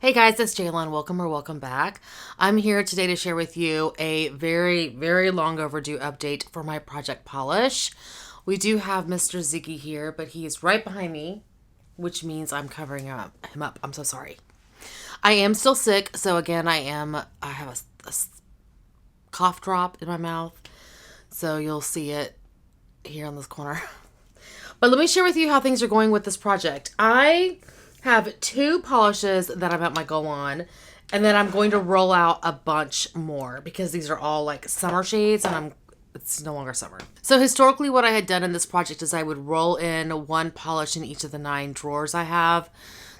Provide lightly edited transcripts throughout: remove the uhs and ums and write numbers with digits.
Hey guys, it's Jalen. Welcome back. I'm here today to share with you a very long overdue update for my Project Polish. We do have Mr. Ziggy here, but he's right behind me, which means I'm covering him up. I'm so sorry. I am still sick, so again, I have a cough drop in my mouth, so you'll see it here on this corner. But let me share with you how things are going with this project. I have two polishes that I'm at my goal on, and then I'm going to roll out a bunch more because these are all like summer shades and it's no longer summer. So historically what I had done in this project is I would roll in one polish in each of the 9 drawers I have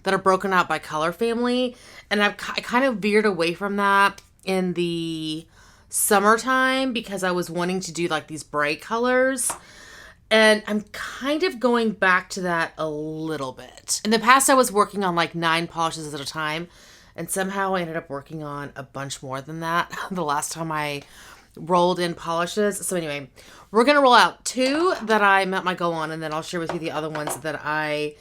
that are broken out by color family, and I kind of veered away from that in the summertime because I was wanting to do like these bright colors. And I'm kind of going back to that a little bit. In the past, I was working on like 9 polishes at a time, and somehow I ended up working on a bunch more than that the last time I rolled in polishes. So anyway, we're going to roll out 2 that I met my goal on, and then I'll share with you the other ones that I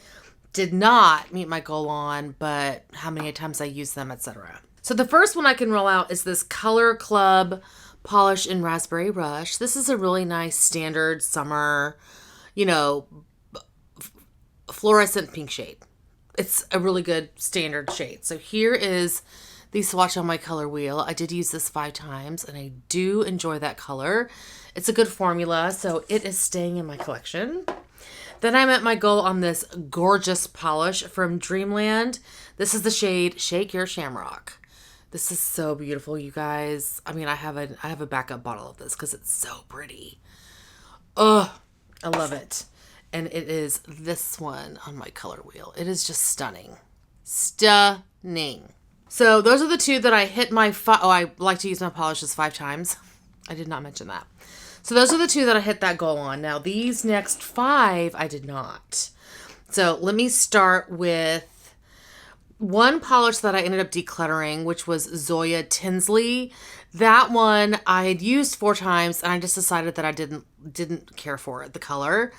did not meet my goal on, but how many times I used them, etc. So the first one I can roll out is this Color Club polish in Raspberry Rush. This is a really nice standard summer, fluorescent pink shade. It's a really good standard shade. So here is the swatch on my color wheel. I did use this 5 times and I do enjoy that color. It's a good formula, so it is staying in my collection. Then I'm at my goal on this gorgeous polish from Dreamland. This is the shade Shake Your Shamrock. This is so beautiful, you guys. I mean, I have a backup bottle of this because it's so pretty. Oh, I love it. And it is this one on my color wheel. It is just stunning. Stunning. So those are the 2 that I hit my... I like to use my polishes 5 times. I did not mention that. So those are the 2 that I hit that goal on. Now, these next 5, I did not. So let me start with one polish that I ended up decluttering, which was Zoya Tinsley. That one I had used 4 times, and I just decided that I didn't care for it. The color,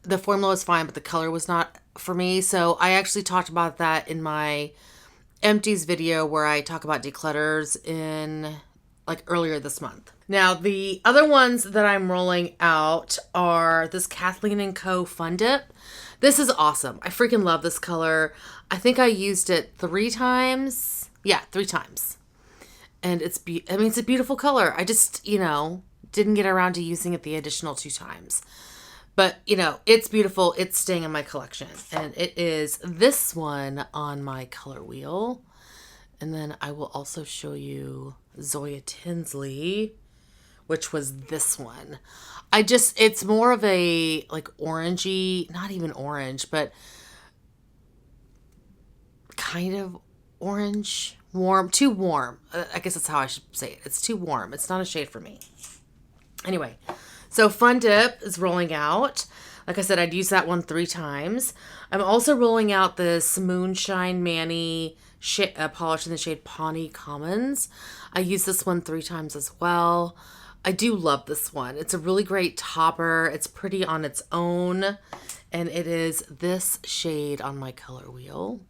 the formula was fine, but the color was not for me. So I actually talked about that in my empties video where I talk about declutters in like earlier this month. Now the other ones that I'm rolling out are this Kathleen & Co. Fun Dip. This is awesome. I freaking love this color. I think I used it 3 times. Yeah, 3 times. And it's a beautiful color. I just, didn't get around to using it the additional 2 times. But, it's beautiful. It's staying in my collection. And it is this one on my color wheel. And then I will also show you Zoya Tinsley, which was this one. It's more of a like orangey, not even orange, but kind of orange, warm, too warm. I guess that's how I should say it. It's too warm. It's not a shade for me. Anyway, so Fun Dip is rolling out. Like I said, I'd use that one 3 times. I'm also rolling out this Moonshine Manny polish in the shade Pawnee Commons. I use this one 3 times as well. I do love this one. It's a really great topper. It's pretty on its own. And it is this shade on my color wheel.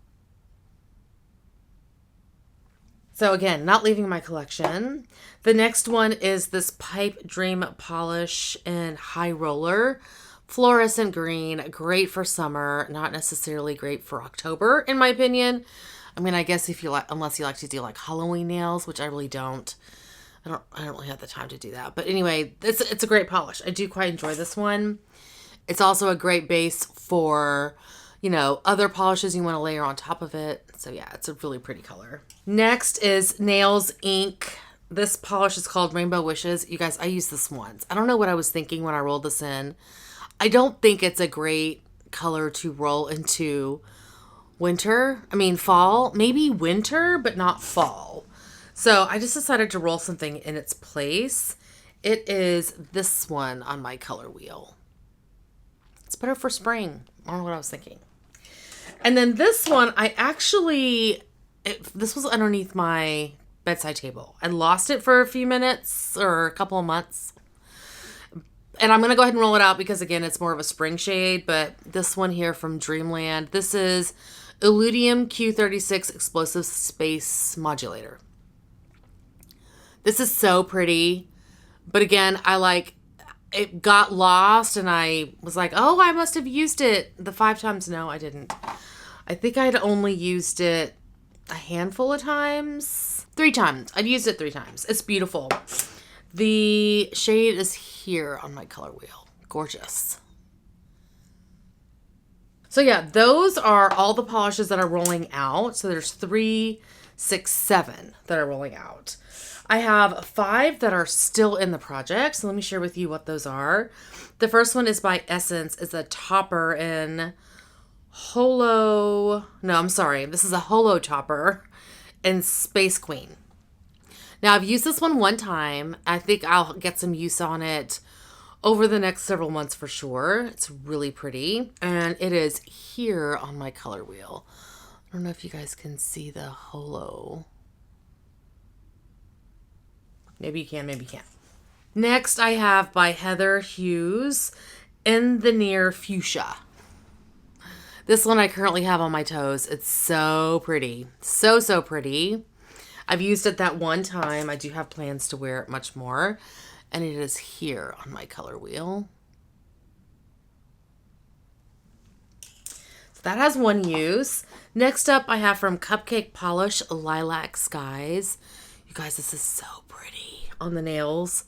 So again, not leaving my collection. The next one is this Pipe Dream polish in High Roller. Fluorescent green, great for summer, not necessarily great for October, in my opinion. I mean, I guess unless you like to do like Halloween nails, which I really don't. I don't really have the time to do that. But anyway, it's a great polish. I do quite enjoy this one. It's also a great base for, other polishes you want to layer on top of it. So yeah, it's a really pretty color. Next is Nails Ink. This polish is called Rainbow Wishes. You guys, I used this once. I don't know what I was thinking when I rolled this in. I don't think it's a great color to roll into fall. Maybe winter, but not fall. So I just decided to roll something in its place. It is this one on my color wheel. It's better for spring. I don't know what I was thinking. And then this one, this was underneath my bedside table. I lost it for a few minutes or a couple of months. And I'm going to go ahead and roll it out because, again, it's more of a spring shade. But this one here from Dreamland, this is Illudium Q36 Explosive Space Modulator. This is so pretty. But again, it got lost and I was like, oh, I must have used it the 5 times. No, I didn't. I think I'd only used it a handful of times. 3 times. I'd used it 3 times. It's beautiful. The shade is here on my color wheel. Gorgeous. So yeah, those are all the polishes that are rolling out. So there's 3, 6, 7 that are rolling out. I have 5 that are still in the project. So let me share with you what those are. The first one is by Essence. It's a topper in Holo. No, I'm sorry. This is a Holo topper in Space Queen. Now I've used this one time. I think I'll get some use on it over the next several months for sure. It's really pretty. And it is here on my color wheel. I don't know if you guys can see the Holo. Maybe you can, maybe you can't. Next I have by Heather Hughes, In the Near Fuchsia. This one I currently have on my toes. It's so pretty. So, so pretty. I've used it that one time. I do have plans to wear it much more. And it is here on my color wheel. So that has one use. Next up, I have from Cupcake Polish, Lilac Skies. You guys, this is so pretty on the nails.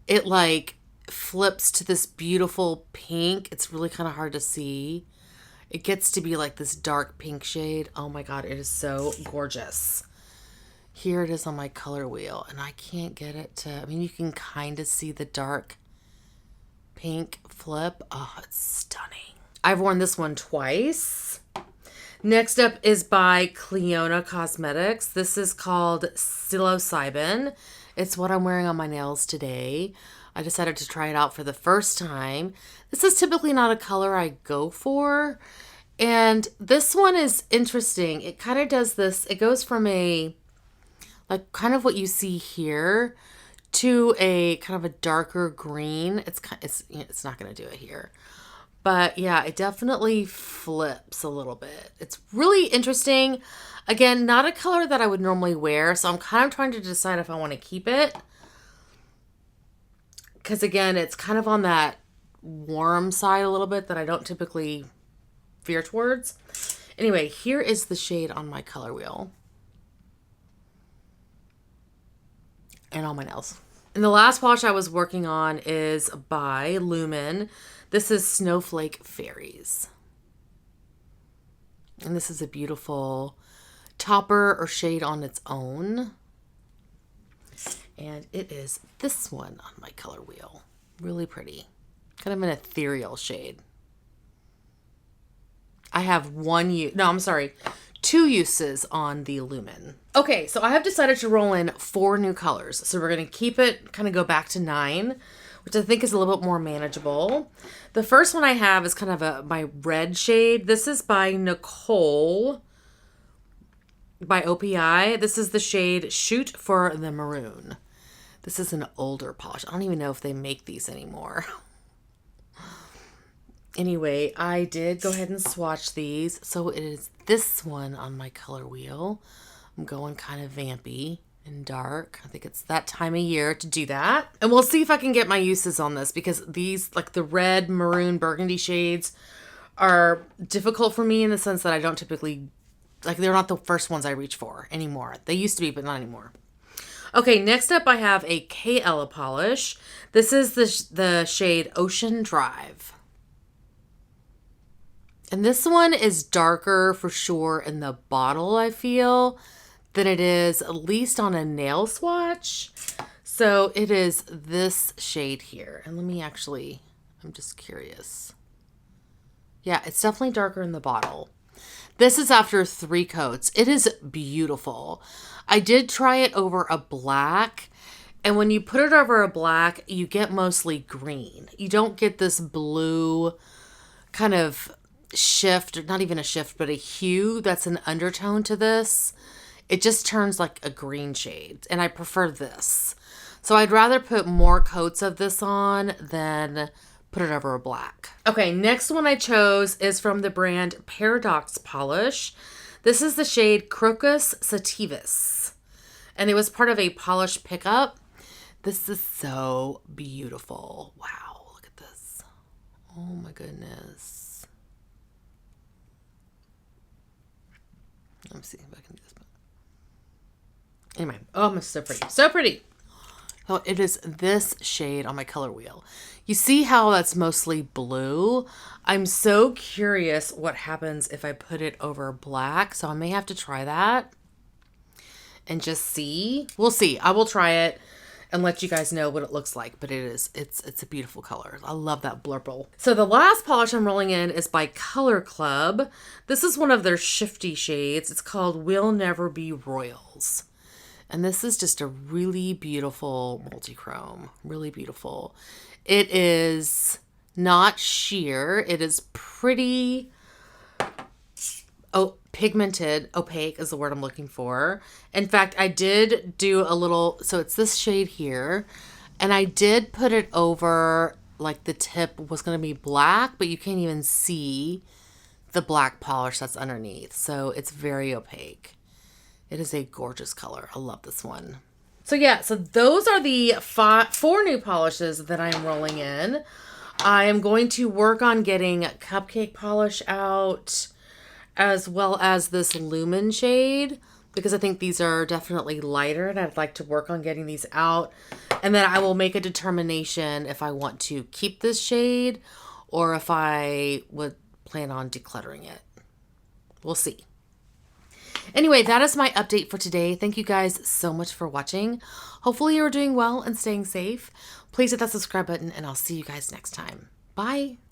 It like flips to this beautiful pink. It's really kind of hard to see. It gets to be like this dark pink shade. Oh my God, it is so gorgeous. Here it is on my color wheel, and I can't get it to, I mean, you can kind of see the dark pink flip. Oh, it's stunning. I've worn this one twice. Next up is by Cleona Cosmetics. This is called Psilocybin. It's what I'm wearing on my nails today. I decided to try it out for the first time. This is typically not a color I go for. And this one is interesting. It kind of does this, it goes from a like kind of what you see here to a kind of a darker green. It's not going to do it here. But yeah, it definitely flips a little bit. It's really interesting. Again, not a color that I would normally wear. So I'm kind of trying to decide if I want to keep it. Because again, it's kind of on that warm side a little bit that I don't typically veer towards. Anyway, here is the shade on my color wheel. And on my nails. And the last polish I was working on is by Lumen. This is Snowflake Fairies. And this is a beautiful topper or shade on its own. And it is this one on my color wheel. Really pretty. Kind of an ethereal shade. I have 2 uses on the Lumen. Okay, so I have decided to roll in 4 new colors. So we're going to keep it, kind of go back to 9, which I think is a little bit more manageable. The first one I have is kind of my red shade. This is by Nicole, by OPI. This is the shade Shoot for the Maroon. This is an older polish. I don't even know if they make these anymore. Anyway, I did go ahead and swatch these. So it is this one on my color wheel. I'm going kind of vampy and dark. I think it's that time of year to do that. And we'll see if I can get my uses on this because these, like the red, maroon, burgundy shades are difficult for me in the sense that I don't typically, like they're not the first ones I reach for anymore. They used to be, but not anymore. Okay, next up I have a Kayla polish. This is the shade Ocean Drive. And this one is darker for sure in the bottle, I feel, than it is at least on a nail swatch. So it is this shade here. And let me actually, I'm just curious. Yeah, it's definitely darker in the bottle. This is after 3 coats. It is beautiful. I did try it over a black. And when you put it over a black, you get mostly green. You don't get this blue kind of shift, or not even a shift, but a hue that's an undertone to this. It just turns like a green shade, and I prefer this. So I'd rather put more coats of this on than put it over a black. Okay, next one I chose is from the brand Paradox Polish. This is the shade Crocus Sativus, and it was part of a polish pickup. This is so beautiful. Wow, look at this. Oh my goodness. Let me see if I can do this. Anyway, oh, it's so pretty. So pretty. So it is this shade on my color wheel. You see how that's mostly blue? I'm so curious what happens if I put it over black. So I may have to try that and just see. We'll see. I will try it and let you guys know what it looks like. But it's a beautiful color. I love that blurple. So the last polish I'm rolling in is by Color Club. This is one of their shifty shades. It's called We'll Never Be Royals. And this is just a really beautiful multi-chrome. Really beautiful. It is not sheer. It is pretty pigmented. Opaque is the word I'm looking for. In fact, I did do a little, so it's this shade here. And I did put it over, like the tip was going to be black, but you can't even see the black polish that's underneath. So it's very opaque. It is a gorgeous color. I love this one. So yeah, so those are the four new polishes that I'm rolling in. I am going to work on getting Cupcake polish out, as well as this Lumen shade, because I think these are definitely lighter and I'd like to work on getting these out. And then I will make a determination if I want to keep this shade or if I would plan on decluttering it. We'll see. Anyway, that is my update for today. Thank you guys so much for watching. Hopefully you're doing well and staying safe. Please hit that subscribe button and I'll see you guys next time. Bye.